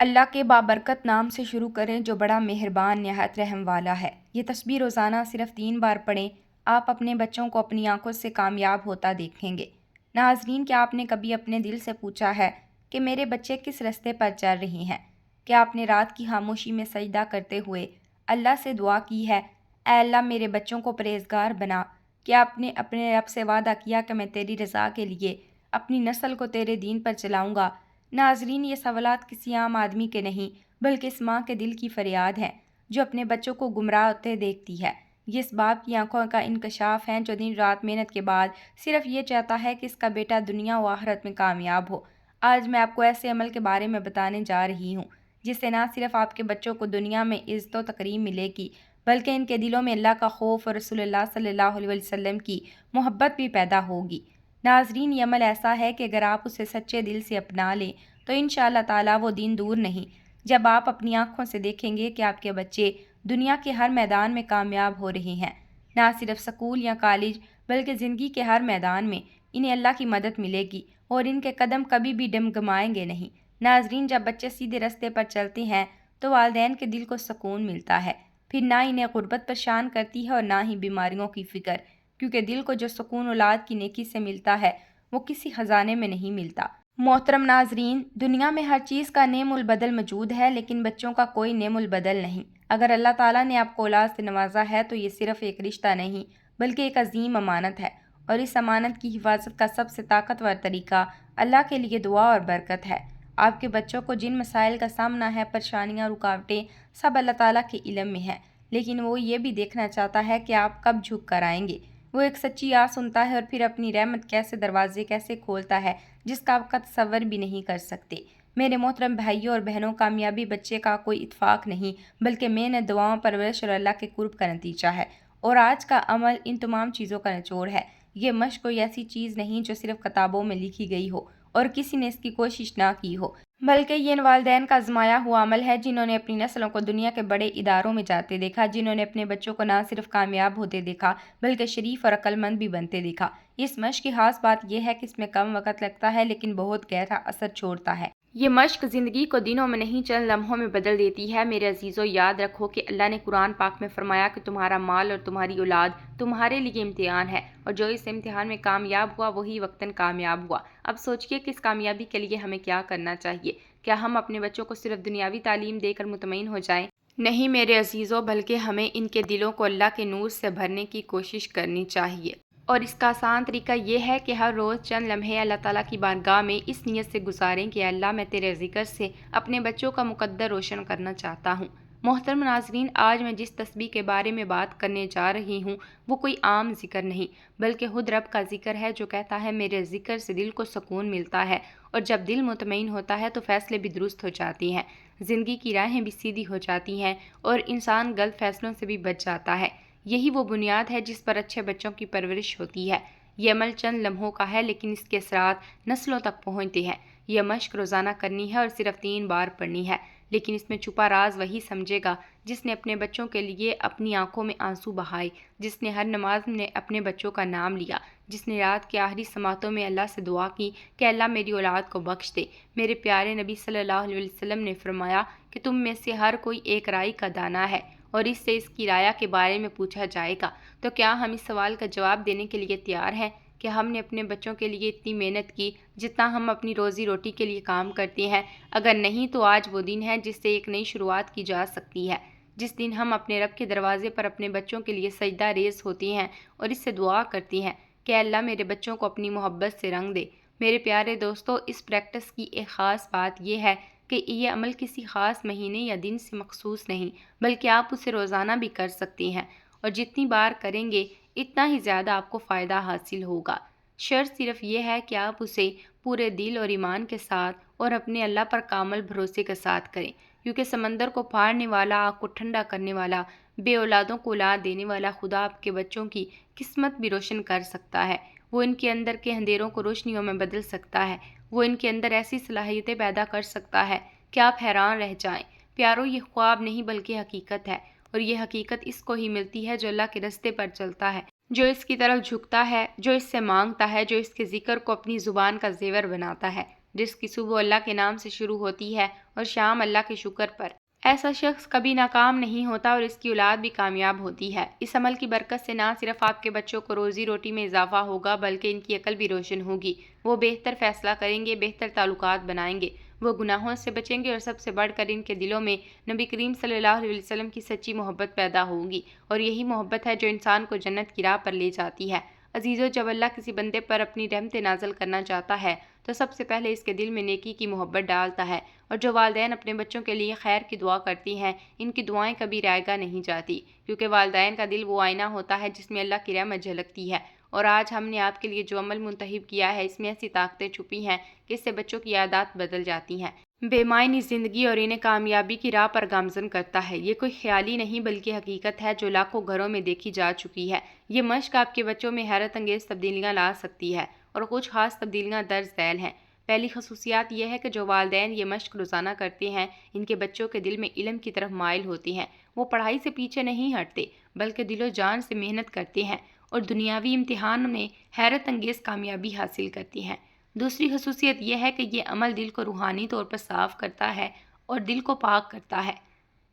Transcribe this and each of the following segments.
اللہ کے بابرکت نام سے شروع کریں جو بڑا مہربان نہایت رحم والا ہے۔ یہ تسبیح روزانہ صرف 3 بار پڑھیں، آپ اپنے بچوں کو اپنی آنکھوں سے کامیاب ہوتا دیکھیں گے۔ ناظرین، کیا آپ نے کبھی اپنے دل سے پوچھا ہے کہ میرے بچے کس راستے پر چل رہے ہیں؟ کیا آپ نے رات کی خاموشی میں سجدہ کرتے ہوئے اللہ سے دعا کی ہے، اے اللہ میرے بچوں کو پرہیزگار بنا؟ کیا آپ نے اپنے رب سے وعدہ کیا کہ میں تیری رضا کے لیے اپنی نسل کو تیرے دین پر چلاؤں گا؟ ناظرین، یہ سوالات کسی عام آدمی کے نہیں بلکہ اس ماں کے دل کی فریاد ہے جو اپنے بچوں کو گمراہ ہوتے دیکھتی ہے۔ یہ اس باپ کی آنکھوں کا انکشاف ہے جو دن رات محنت کے بعد صرف یہ چاہتا ہے کہ اس کا بیٹا دنیا و آخرت میں کامیاب ہو۔ آج میں آپ کو ایسے عمل کے بارے میں بتانے جا رہی ہوں جس سے نہ صرف آپ کے بچوں کو دنیا میں عزت و تکریم ملے گی بلکہ ان کے دلوں میں اللہ کا خوف اور رسول اللہ صلی اللہ علیہ وسلم کی محبت بھی پیدا ہوگی۔ ناظرین، یہ عمل ایسا ہے کہ اگر آپ اسے سچے دل سے اپنا لیں تو انشاءاللہ تعالیٰ وہ دن دور نہیں جب آپ اپنی آنکھوں سے دیکھیں گے کہ آپ کے بچے دنیا کے ہر میدان میں کامیاب ہو رہے ہیں۔ نہ صرف سکول یا کالج بلکہ زندگی کے ہر میدان میں انہیں اللہ کی مدد ملے گی اور ان کے قدم کبھی بھی ڈگمگائیں گے نہیں۔ ناظرین، جب بچے سیدھے راستے پر چلتے ہیں تو والدین کے دل کو سکون ملتا ہے، پھر نہ انہیں غربت پریشان کرتی ہے اور نہ ہی بیماریوں کی فکر، کیونکہ دل کو جو سکون اولاد کی نیکی سے ملتا ہے وہ کسی خزانے میں نہیں ملتا۔ محترم ناظرین، دنیا میں ہر چیز کا نعم البدل موجود ہے لیکن بچوں کا کوئی نعم البدل نہیں۔ اگر اللہ تعالیٰ نے آپ کو اولاد سے نوازا ہے تو یہ صرف ایک رشتہ نہیں بلکہ ایک عظیم امانت ہے، اور اس امانت کی حفاظت کا سب سے طاقتور طریقہ اللہ کے لیے دعا اور برکت ہے۔ آپ کے بچوں کو جن مسائل کا سامنا ہے، پریشانیاں، رکاوٹیں، سب اللہ تعالیٰ کے علم میں ہیں، لیکن وہ یہ بھی دیکھنا چاہتا ہے کہ آپ کب جھک کر آئیں گے۔ وہ ایک سچی آس سنتا ہے اور پھر اپنی رحمت کیسے دروازے کیسے کھولتا ہے جس کا آپ کا تصور بھی نہیں کر سکتے۔ میرے محترم بھائیوں اور بہنوں، کامیابی بچے کا کوئی اتفاق نہیں بلکہ محنت، دعاؤں، پرورش اور اللہ کے قرب کا نتیجہ ہے، اور آج کا عمل ان تمام چیزوں کا نچوڑ ہے۔ یہ مشق کوئی ایسی چیز نہیں جو صرف کتابوں میں لکھی گئی ہو اور کسی نے اس کی کوشش نہ کی ہو، بلکہ یہ ان والدین کا آزمایا ہوا عمل ہے جنہوں نے اپنی نسلوں کو دنیا کے بڑے اداروں میں جاتے دیکھا، جنہوں نے اپنے بچوں کو نہ صرف کامیاب ہوتے دیکھا بلکہ شریف اور عقل مند بھی بنتے دیکھا۔ اس مشق کی خاص بات یہ ہے کہ اس میں کم وقت لگتا ہے لیکن بہت گہرا اثر چھوڑتا ہے۔ یہ مشق زندگی کو دنوں میں نہیں چند لمحوں میں بدل دیتی ہے۔ میرے عزیزو، یاد رکھو کہ اللہ نے قرآن پاک میں فرمایا کہ تمہارا مال اور تمہاری اولاد تمہارے لیے امتحان ہے، اور جو اس امتحان میں کامیاب ہوا وہی وقتاً کامیاب ہوا۔ اب سوچئے کہ اس کامیابی کے لیے ہمیں کیا کرنا چاہیے۔ کیا ہم اپنے بچوں کو صرف دنیاوی تعلیم دے کر مطمئن ہو جائیں؟ نہیں میرے عزیزو، بلکہ ہمیں ان کے دلوں کو اللہ کے نور سے بھرنے کی کوشش کرنی چاہیے، اور اس کا آسان طریقہ یہ ہے کہ ہر روز چند لمحے اللہ تعالیٰ کی بارگاہ میں اس نیت سے گزاریں کہ اللہ، میں تیرے ذکر سے اپنے بچوں کا مقدر روشن کرنا چاہتا ہوں۔ محترم ناظرین، آج میں جس تسبیح کے بارے میں بات کرنے جا رہی ہوں وہ کوئی عام ذکر نہیں بلکہ خود رب کا ذکر ہے جو کہتا ہے، میرے ذکر سے دل کو سکون ملتا ہے، اور جب دل مطمئن ہوتا ہے تو فیصلے بھی درست ہو جاتے ہیں، زندگی کی راہیں بھی سیدھی ہو جاتی ہیں، اور انسان غلط فیصلوں سے بھی بچ جاتا ہے۔ یہی وہ بنیاد ہے جس پر اچھے بچوں کی پرورش ہوتی ہے۔ یہ عمل چند لمحوں کا ہے لیکن اس کے اثرات نسلوں تک پہنچتے ہیں۔ یہ مشق روزانہ کرنی ہے اور صرف 3 بار پڑھنی ہے، لیکن اس میں چھپا راز وہی سمجھے گا جس نے اپنے بچوں کے لیے اپنی آنکھوں میں آنسو بہائے، جس نے ہر نماز میں اپنے بچوں کا نام لیا، جس نے رات کے آخری سماعتوں میں اللہ سے دعا کی کہ اللہ میری اولاد کو بخش دے۔ میرے پیارے نبی صلی اللہ علیہ وسلم نے فرمایا کہ تم میں سے ہر کوئی ایک رائی کا دانہ ہے، اور اس سے اس کی رائے کے بارے میں پوچھا جائے گا۔ تو کیا ہم اس سوال کا جواب دینے کے لیے تیار ہیں کہ ہم نے اپنے بچوں کے لیے اتنی محنت کی جتنا ہم اپنی روزی روٹی کے لیے کام کرتے ہیں؟ اگر نہیں تو آج وہ دن ہے جس سے ایک نئی شروعات کی جا سکتی ہے، جس دن ہم اپنے رب کے دروازے پر اپنے بچوں کے لیے سجدہ ریز ہوتے ہیں اور اس سے دعا کرتے ہیں کہ اللہ میرے بچوں کو اپنی محبت سے رنگ دے۔ میرے پیارے دوستو، اس پریکٹس کی ایک خاص بات یہ ہے کہ یہ عمل کسی خاص مہینے یا دن سے مخصوص نہیں بلکہ آپ اسے روزانہ بھی کر سکتے ہیں، اور جتنی بار کریں گے اتنا ہی زیادہ آپ کو فائدہ حاصل ہوگا۔ شرط صرف یہ ہے کہ آپ اسے پورے دل اور ایمان کے ساتھ اور اپنے اللہ پر کامل بھروسے کے ساتھ کریں، کیونکہ سمندر کو پھاڑنے والا، آگ کو ٹھنڈا کرنے والا، بے اولادوں کو اولاد دینے والا خدا آپ کے بچوں کی قسمت بھی روشن کر سکتا ہے۔ وہ ان کے اندر کے اندھیروں کو روشنیوں میں بدل سکتا ہے، وہ ان کے اندر ایسی صلاحیتیں پیدا کر سکتا ہے کہ آپ حیران رہ جائیں۔ پیارو، یہ خواب نہیں بلکہ حقیقت ہے، اور یہ حقیقت اس کو ہی ملتی ہے جو اللہ کے راستے پر چلتا ہے، جو اس کی طرف جھکتا ہے، جو اس سے مانگتا ہے، جو اس کے ذکر کو اپنی زبان کا زیور بناتا ہے۔ جس کی صبح اللہ کے نام سے شروع ہوتی ہے اور شام اللہ کے شکر پر۔ ایسا شخص کبھی ناکام نہیں ہوتا اور اس کی اولاد بھی کامیاب ہوتی ہے۔ اس عمل کی برکت سے نہ صرف آپ کے بچوں کو روزی روٹی میں اضافہ ہوگا بلکہ ان کی عقل بھی روشن ہوگی۔ وہ بہتر فیصلہ کریں گے، بہتر تعلقات بنائیں گے، وہ گناہوں سے بچیں گے اور سب سے بڑھ کر ان کے دلوں میں نبی کریم صلی اللہ علیہ وسلم کی سچی محبت پیدا ہوگی، اور یہی محبت ہے جو انسان کو جنت کی راہ پر لے جاتی ہے۔ عزیزو، جب اللہ کسی بندے پر اپنی رحمت نازل کرنا چاہتا ہے تو سب سے پہلے اس کے دل میں نیکی کی محبت ڈالتا ہے، اور جو والدین اپنے بچوں کے لیے خیر کی دعا کرتی ہیں ان کی دعائیں کبھی رائے گاہ نہیں جاتی، کیونکہ والدین کا دل وہ آئینہ ہوتا ہے جس میں اللہ کی رحمت جھلکتی ہے۔ اور آج ہم نے آپ کے لیے جو عمل منتخب کیا ہے اس میں ایسی طاقتیں چھپی ہیں کہ اس سے بچوں کی عادات بدل جاتی ہیں، بے معنی زندگی اور انہیں کامیابی کی راہ پر گامزن کرتا ہے۔ یہ کوئی خیالی نہیں بلکہ حقیقت ہے جو لاکھوں گھروں میں دیکھی جا چکی ہے۔ یہ مشق آپ کے بچوں میں حیرت انگیز تبدیلیاں لا سکتی ہے، اور کچھ خاص تبدیلیاں درج ذیل ہیں۔ پہلی خصوصیات یہ ہے کہ جو والدین یہ مشق روزانہ کرتے ہیں ان کے بچوں کے دل میں علم کی طرف مائل ہوتے ہیں۔ وہ پڑھائی سے پیچھے نہیں ہٹتے بلکہ دل و جان سے محنت کرتے ہیں اور دنیاوی امتحان میں حیرت انگیز کامیابی حاصل کرتے ہیں۔ دوسری خصوصیت یہ ہے کہ یہ عمل دل کو روحانی طور پر صاف کرتا ہے اور دل کو پاک کرتا ہے۔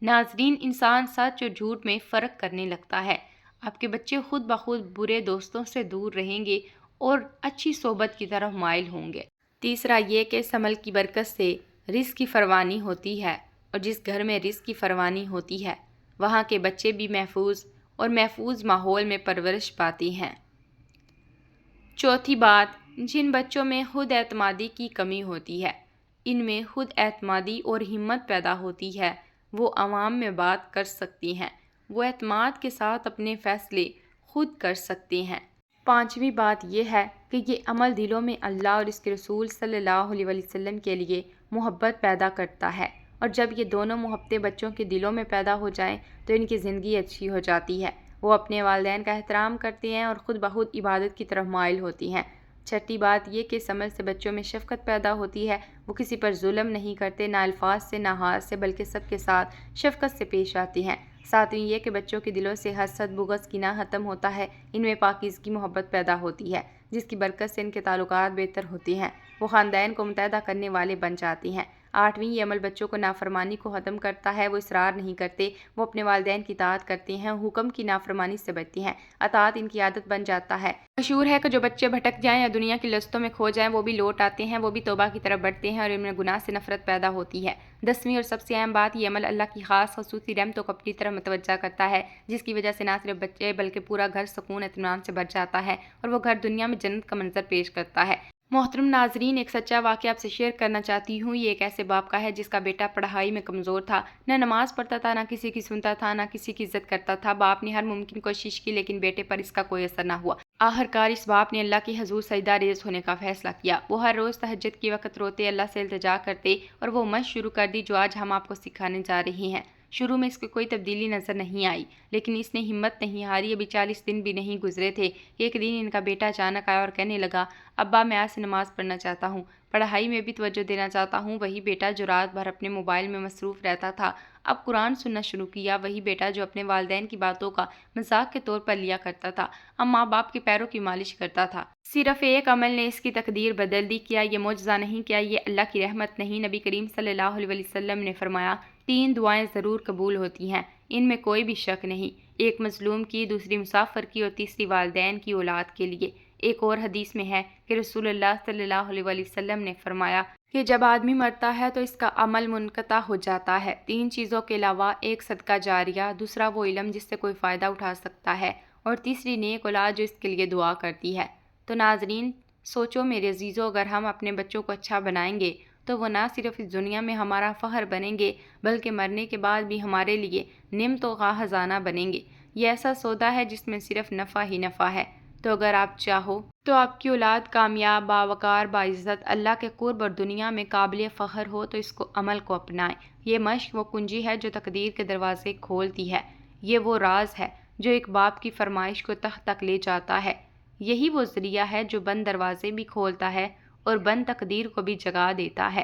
ناظرین، انسان سچ اور جھوٹ میں فرق کرنے لگتا ہے۔ آپ کے بچے خود بخود برے دوستوں سے دور رہیں گے اور اچھی صحبت کی طرف مائل ہوں گے۔ تیسرا یہ کہ اس عمل کی برکت سے رزق کی فراوانی ہوتی ہے، اور جس گھر میں رزق کی فراوانی ہوتی ہے وہاں کے بچے بھی محفوظ ماحول میں پرورش پاتی ہیں۔ چوتھی بات، جن بچوں میں خود اعتمادی کی کمی ہوتی ہے، ان میں خود اعتمادی اور ہمت پیدا ہوتی ہے، وہ عوام میں بات کر سکتی ہیں، وہ اعتماد کے ساتھ اپنے فیصلے خود کر سکتے ہیں۔ پانچویں بات یہ ہے کہ یہ عمل دلوں میں اللہ اور اس کے رسول صلی اللہ علیہ وسلم کے لیے محبت پیدا کرتا ہے، اور جب یہ دونوں محبتیں بچوں کے دلوں میں پیدا ہو جائیں تو ان کی زندگی اچھی ہو جاتی ہے۔ وہ اپنے والدین کا احترام کرتے ہیں اور خود بخود عبادت کی طرف مائل ہوتی ہیں۔ چھٹی بات یہ کہ اس عمل سے بچوں میں شفقت پیدا ہوتی ہے، وہ کسی پر ظلم نہیں کرتے، نہ الفاظ سے نہ ہاتھ سے، بلکہ سب کے ساتھ شفقت سے پیش آتے ہیں۔ ساتویں یہ کہ بچوں کے دلوں سے حسد، بغض، کینہ ختم ہوتا ہے، ان میں پاکیزگی محبت پیدا ہوتی ہے، جس کی برکت سے ان کے تعلقات بہتر ہوتے ہیں، وہ خاندان کو متحدہ کرنے والے بن جاتے ہیں۔ آٹھویں، یہ عمل بچوں کو نافرمانی کو ختم کرتا ہے، وہ اصرار نہیں کرتے، وہ اپنے والدین کی اطاعت کرتے ہیں، حکم کی نافرمانی سے بچتے ہیں، اطاعت ان کی عادت بن جاتا ہے۔ مشہور ہے کہ جو بچے بھٹک جائیں یا دنیا کی لذتوں میں کھو جائیں وہ بھی لوٹ آتے ہیں، وہ بھی توبہ کی طرف بڑھتے ہیں اور ان میں گناہ سے نفرت پیدا ہوتی ہے۔ 10ویں اور سب سے اہم بات، یہ عمل اللہ کی خاص خصوصی رحمتوں کو اپنی طرف متوجہ کرتا ہے، جس کی وجہ سے نہ صرف بچے بلکہ پورا گھر سکون اطمینان سے بھر جاتا ہے اور وہ گھر دنیا میں جنت کا منظر پیش کرتا ہے۔ محترم ناظرین، ایک سچا واقعہ آپ سے شیئر کرنا چاہتی ہوں۔ یہ ایک ایسے باپ کا ہے جس کا بیٹا پڑھائی میں کمزور تھا، نہ نماز پڑھتا تھا، نہ کسی کی سنتا تھا، نہ کسی کی عزت کرتا تھا۔ باپ نے ہر ممکن کوشش کی لیکن بیٹے پر اس کا کوئی اثر نہ ہوا۔ آخرکار اس باپ نے اللہ کی حضور سجدہ ریز ہونے کا فیصلہ کیا۔ وہ ہر روز تہجد کے وقت روتے، اللہ سے التجا کرتے اور وہ مشق شروع کر دی جو آج ہم آپ کو سکھانے جا رہے ہیں۔ شروع میں اس کی کوئی تبدیلی نظر نہیں آئی، لیکن اس نے ہمت نہیں ہاری۔ ابھی 40 دن بھی نہیں گزرے تھے کہ ایک دن ان کا بیٹا اچانک آیا اور کہنے لگا، ابا میں آج سے نماز پڑھنا چاہتا ہوں، پڑھائی میں بھی توجہ دینا چاہتا ہوں۔ وہی بیٹا جو رات بھر اپنے موبائل میں مصروف رہتا تھا اب قرآن سننا شروع کیا۔ وہی بیٹا جو اپنے والدین کی باتوں کا مذاق کے طور پر لیا کرتا تھا اب ماں باپ کے پیروں کی مالش کرتا تھا۔ صرف ایک عمل نے اس کی تقدیر بدل دی۔ کیا یہ معجزہ نہیں؟ کیا یہ اللہ کی رحمت نہیں؟ نبی کریم صلی اللہ علیہ وسلم نے فرمایا، 3 دعائیں ضرور قبول ہوتی ہیں، ان میں کوئی بھی شک نہیں، ایک مظلوم کی، دوسری مسافر کی اور تیسری والدین کی اولاد کے لیے۔ ایک اور حدیث میں ہے کہ رسول اللہ صلی اللہ علیہ وسلم نے فرمایا کہ جب آدمی مرتا ہے تو اس کا عمل منقطع ہو جاتا ہے 3 چیزوں کے علاوہ، ایک صدقہ جاریہ، دوسرا وہ علم جس سے کوئی فائدہ اٹھا سکتا ہے، اور تیسری نیک اولاد جو اس کے لیے دعا کرتی ہے۔ تو ناظرین، سوچو میرے عزیزو، اگر ہم اپنے بچوں کو اچھا بنائیں گے تو وہ نہ صرف اس دنیا میں ہمارا فخر بنیں گے بلکہ مرنے کے بعد بھی ہمارے لیے نعمتوں کا خزانہ بنیں گے۔ یہ ایسا سودا ہے جس میں صرف نفع ہی نفع ہے۔ تو اگر آپ چاہو تو آپ کی اولاد کامیاب، باوقار، باعزت، اللہ کے قرب اور دنیا میں قابل فخر ہو تو اس کو عمل کو اپنائیں۔ یہ مشق وہ کنجی ہے جو تقدیر کے دروازے کھولتی ہے، یہ وہ راز ہے جو ایک باپ کی فرمائش کو تہ تک لے جاتا ہے، یہی وہ ذریعہ ہے جو بند دروازے بھی کھولتا ہے اور بند تقدیر کو بھی جگا دیتا ہے۔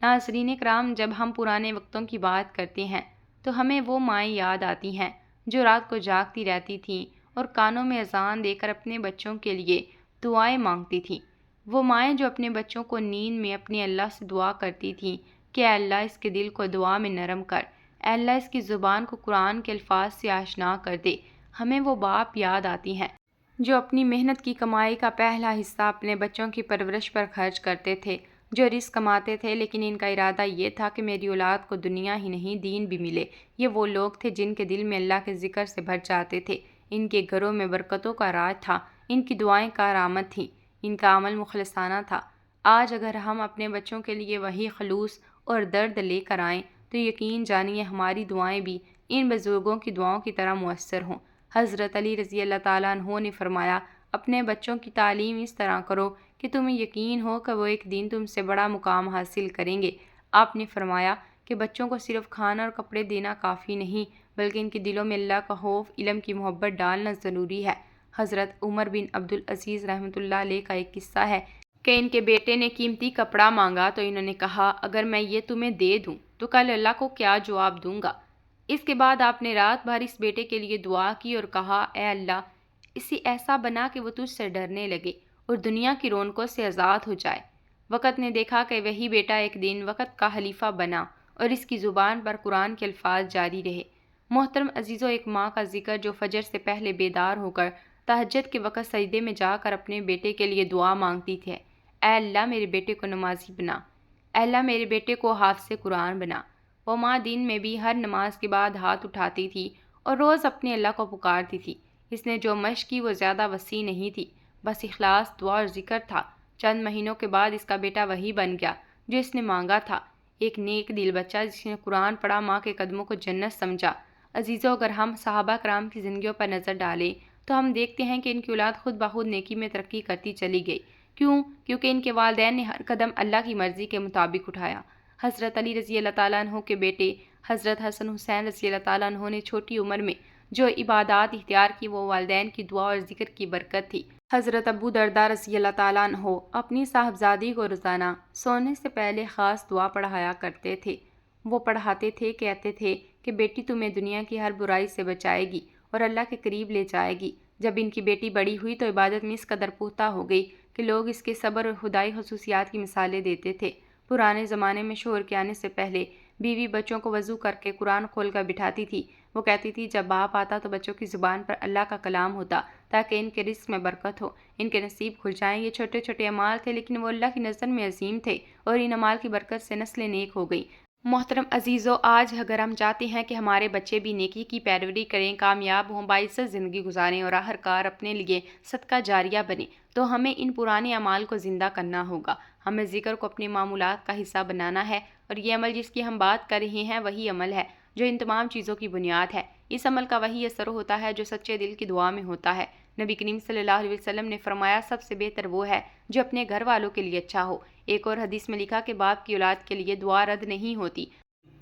ناظرین کرام، جب ہم پرانے وقتوں کی بات کرتے ہیں تو ہمیں وہ مائیں یاد آتی ہیں جو رات کو جاگتی رہتی تھیں اور کانوں میں اذان دے کر اپنے بچوں کے لیے دعائیں مانگتی تھیں۔ وہ مائیں جو اپنے بچوں کو نیند میں اپنے اللہ سے دعا کرتی تھیں کہ اے اللہ اس کے دل کو دعا میں نرم کر، اے اللہ اس کی زبان کو قرآن کے الفاظ سے آشنا کر دے۔ ہمیں وہ باپ یاد آتی ہیں جو اپنی محنت کی کمائی کا پہلا حصہ اپنے بچوں کی پرورش پر خرچ کرتے تھے، جو رزق کماتے تھے لیکن ان کا ارادہ یہ تھا کہ میری اولاد کو دنیا ہی نہیں دین بھی ملے۔ یہ وہ لوگ تھے جن کے دل میں اللہ کے ذکر سے بھر جاتے تھے، ان کے گھروں میں برکتوں کا راج تھا، ان کی دعائیں کارآمد تھیں، ان کا عمل مخلصانہ تھا۔ آج اگر ہم اپنے بچوں کے لیے وہی خلوص اور درد لے کر آئیں تو یقین جانیے ہماری دعائیں بھی ان بزرگوں کی دعاؤں کی طرح مؤثر ہوں۔ حضرت علی رضی اللہ تعالیٰ عنہ نے فرمایا، اپنے بچوں کی تعلیم اس طرح کرو کہ تمہیں یقین ہو کہ وہ ایک دن تم سے بڑا مقام حاصل کریں گے۔ آپ نے فرمایا کہ بچوں کو صرف کھانا اور کپڑے دینا کافی نہیں بلکہ ان کے دلوں میں اللہ کا خوف، علم کی محبت ڈالنا ضروری ہے۔ حضرت عمر بن عبدالعزیز رحمۃ اللہ علیہ کا ایک قصہ ہے کہ ان کے بیٹے نے قیمتی کپڑا مانگا تو انہوں نے کہا، اگر میں یہ تمہیں دے دوں تو کل اللہ کو کیا جواب دوں گا؟ اس کے بعد آپ نے رات بھر اس بیٹے کے لیے دعا کی اور کہا، اے اللہ اسے ایسا بنا کہ وہ تجھ سے ڈرنے لگے اور دنیا کی رونقوں سے آزاد ہو جائے۔ وقت نے دیکھا کہ وہی بیٹا ایک دن وقت کا خلیفہ بنا اور اس کی زبان پر قرآن کے الفاظ جاری رہے۔ محترم عزیزو، ایک ماں کا ذکر جو فجر سے پہلے بیدار ہو کر تہجد کے وقت سجدے میں جا کر اپنے بیٹے کے لیے دعا مانگتی تھے، اے اللہ میرے بیٹے کو نمازی بنا، اے اللہ میرے بیٹے کو حافظ قرآن بنا۔ وہ ماں دن میں بھی ہر نماز کے بعد ہاتھ اٹھاتی تھی اور روز اپنے اللہ کو پکارتی تھی۔ اس نے جو مشق کی وہ زیادہ وسیع نہیں تھی، بس اخلاص، دعا اور ذکر تھا۔ چند مہینوں کے بعد اس کا بیٹا وہی بن گیا جو اس نے مانگا تھا، ایک نیک دل بچہ جس نے قرآن پڑھا، ماں کے قدموں کو جنت سمجھا۔ عزیزو، اگر ہم صحابہ کرام کی زندگیوں پر نظر ڈالیں تو ہم دیکھتے ہیں کہ ان کی اولاد خود بخود نیکی میں ترقی کرتی چلی گئی۔ کیونکہ ان کے والدین نے ہر قدم اللہ کی مرضی کے مطابق اٹھایا۔ حضرت علی رضی اللہ تعالیٰ عنہ کے بیٹے حضرت حسن حسین رضی اللہ تعالیٰ عنہ نے چھوٹی عمر میں جو عبادات اختیار کی وہ والدین کی دعا اور ذکر کی برکت تھی۔ حضرت ابو درداء رضی اللہ تعالیٰ عنہ اپنی صاحبزادی کو روزانہ سونے سے پہلے خاص دعا پڑھایا کرتے تھے۔ وہ پڑھاتے تھے، کہتے تھے کہ بیٹی تمہیں دنیا کی ہر برائی سے بچائے گی اور اللہ کے قریب لے جائے گی۔ جب ان کی بیٹی بڑی ہوئی تو عبادت میں اس قدر پختہ ہو گئی کہ لوگ اس کے صبر اور خدائی خصوصیات کی مثالیں دیتے تھے۔ پرانے زمانے میں شوہر کے آنے سے پہلے بیوی بچوں کو وضو کر کے قرآن کھول کر بٹھاتی تھی۔ وہ کہتی تھی جب باپ آتا تو بچوں کی زبان پر اللہ کا کلام ہوتا تاکہ ان کے رزق میں برکت ہو، ان کے نصیب کھل جائیں۔ یہ چھوٹے چھوٹے اعمال تھے لیکن وہ اللہ کی نظر میں عظیم تھے اور ان اعمال کی برکت سے نسلیں نیک ہو گئیں۔ محترم عزیزو، آج اگر ہم چاہتے ہیں کہ ہمارے بچے بھی نیکی کی پیروی کریں، کامیاب ہوں، باعزت زندگی گزاریں اور آخرکار اپنے لیے صدقہ جاریہ بنیں تو ہمیں ان پرانے اعمال کو زندہ کرنا ہوگا۔ ہمیں ذکر کو اپنے معمولات کا حصہ بنانا ہے اور یہ عمل جس کی ہم بات کر رہے ہیں وہی عمل ہے جو ان تمام چیزوں کی بنیاد ہے۔ اس عمل کا وہی اثر ہوتا ہے جو سچے دل کی دعا میں ہوتا ہے۔ نبی کریم صلی اللہ علیہ وسلم نے فرمایا، سب سے بہتر وہ ہے جو اپنے گھر والوں کے لیے اچھا ہو۔ ایک اور حدیث میں لکھا کہ باپ کی اولاد کے لیے دعا رد نہیں ہوتی۔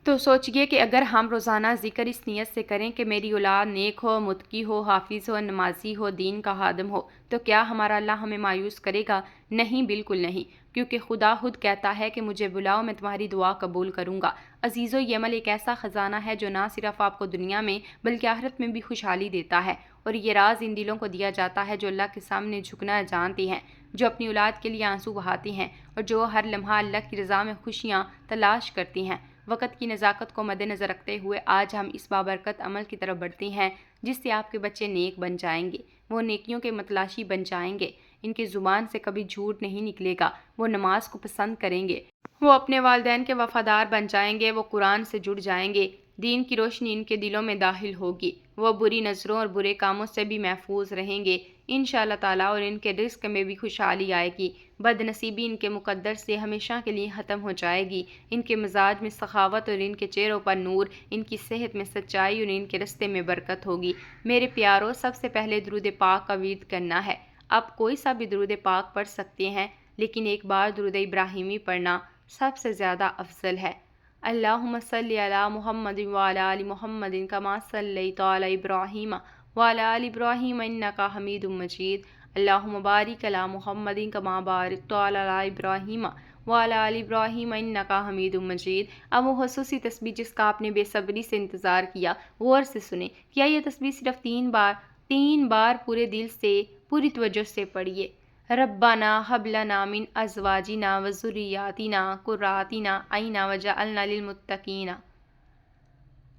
تو سوچئے کہ اگر ہم روزانہ ذکر اس نیت سے کریں کہ میری اولاد نیک ہو، متقی ہو، حافظ ہو، نمازی ہو، دین کا خادم ہو، تو کیا ہمارا اللہ ہمیں مایوس کرے گا؟ نہیں، بالکل نہیں، کیونکہ خدا خود کہتا ہے کہ مجھے بلاؤ، میں تمہاری دعا قبول کروں گا۔ عزیزو، یہ عمل ایک ایسا خزانہ ہے جو نہ صرف آپ کو دنیا میں بلکہ آخرت میں بھی خوشحالی دیتا ہے، اور یہ راز ان دلوں کو دیا جاتا ہے جو اللہ کے سامنے جھکنا جانتے ہیں، جو اپنی اولاد کے لیے آنسو بہاتے ہیں اور جو ہر لمحہ اللہ کی رضا میں خوشیاں تلاش کرتی ہیں۔ وقت کی نزاکت کو مد نظر رکھتے ہوئے آج ہم اس بابرکت عمل کی طرف بڑھتے ہیں جس سے آپ کے بچے نیک بن جائیں گے، وہ نیکیوں کے متلاشی بن جائیں گے، ان کی زبان سے کبھی جھوٹ نہیں نکلے گا، وہ نماز کو پسند کریں گے، وہ اپنے والدین کے وفادار بن جائیں گے، وہ قرآن سے جڑ جائیں گے، دین کی روشنی ان کے دلوں میں داخل ہوگی، وہ بری نظروں اور برے کاموں سے بھی محفوظ رہیں گے انشاءاللہ تعالیٰ، اور ان کے رزق میں بھی خوشحالی آئے گی، بد نصیبی ان کے مقدر سے ہمیشہ کے لیے ختم ہو جائے گی، ان کے مزاج میں سخاوت اور ان کے چہروں پر نور، ان کی صحت میں سچائی اور ان کے رستے میں برکت ہوگی۔ میرے پیارو، سب سے پہلے درود پاک کا ورد کرنا ہے۔ آپ کوئی سا بھی درود پاک پڑھ سکتے ہیں، لیکن ایک بار درود ابراہیمی پڑھنا سب سے زیادہ افضل ہے۔ اللہم صلی علی محمد وعلی آل محمد کما صلیت علی ابراہیم وعلی آل ابراہیم انک حمید مجید۔ اللہم بارک علی محمد کما بارکت علی ابراہیم وعلی آل ابراہیم انک حمید مجید۔ اب وہ خصوصی تسبیح جس کا آپ نے بے صبری سے انتظار کیا، غور سے سنیں۔ کیا یہ تسبیح صرف تین بار پورے دل سے، پوری توجہ سے پڑھیے۔ ربنا هب لنا من ازواجنا وذریاتنا قرۃ اعین وجعلنا للمتقین۔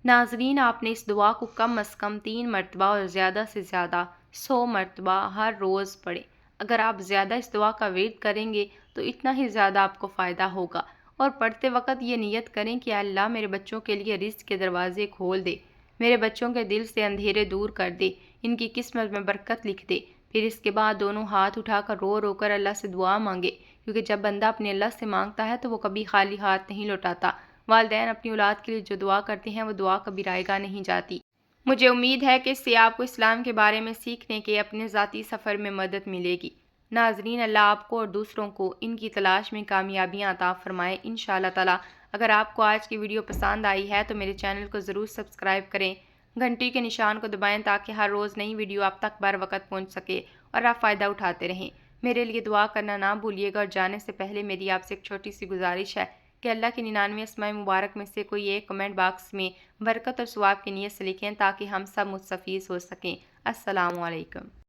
ناظرین، آپ نے اس دعا کو کم از کم 3 مرتبہ اور زیادہ سے زیادہ 100 مرتبہ ہر روز پڑھیں۔ اگر آپ زیادہ اس دعا کا ورد کریں گے تو اتنا ہی زیادہ آپ کو فائدہ ہوگا، اور پڑھتے وقت یہ نیت کریں کہ اللہ میرے بچوں کے لیے رزق کے دروازے کھول دے، میرے بچوں کے دل سے اندھیرے دور کر دے، ان کی قسمت میں برکت لکھ دے۔ پھر اس کے بعد دونوں ہاتھ اٹھا کر رو رو کر اللہ سے دعا مانگے، کیونکہ جب بندہ اپنے اللہ سے مانگتا ہے تو وہ کبھی خالی ہاتھ نہیں لوٹاتا۔ والدین اپنی اولاد کے لیے جو دعا کرتے ہیں وہ دعا کبھی رائے گاہ نہیں جاتی۔ مجھے امید ہے کہ اس سے آپ کو اسلام کے بارے میں سیکھنے کے اپنے ذاتی سفر میں مدد ملے گی۔ ناظرین، اللہ آپ کو اور دوسروں کو ان کی تلاش میں کامیابیاں عطا فرمائے انشاءاللہ تعالی۔ اگر آپ کو آج کی ویڈیو پسند آئی ہے تو میرے چینل کو ضرور سبسکرائب کریں، گھنٹی کے نشان کو دبائیں تاکہ ہر روز نئی ویڈیو آپ تک بر وقت پہنچ سکے اور آپ فائدہ اٹھاتے رہیں۔ میرے لیے دعا کرنا نہ بھولیے گا، اور جانے سے پہلے میری آپ سے ایک چھوٹی سی گزارش ہے کہ اللہ کے 99 اسماء مبارک میں سے کوئی ایک کمنٹ باکس میں برکت اور ثواب کی نیت سے لکھیں تاکہ ہم سب مستفیض ہو سکیں۔ السلام علیکم۔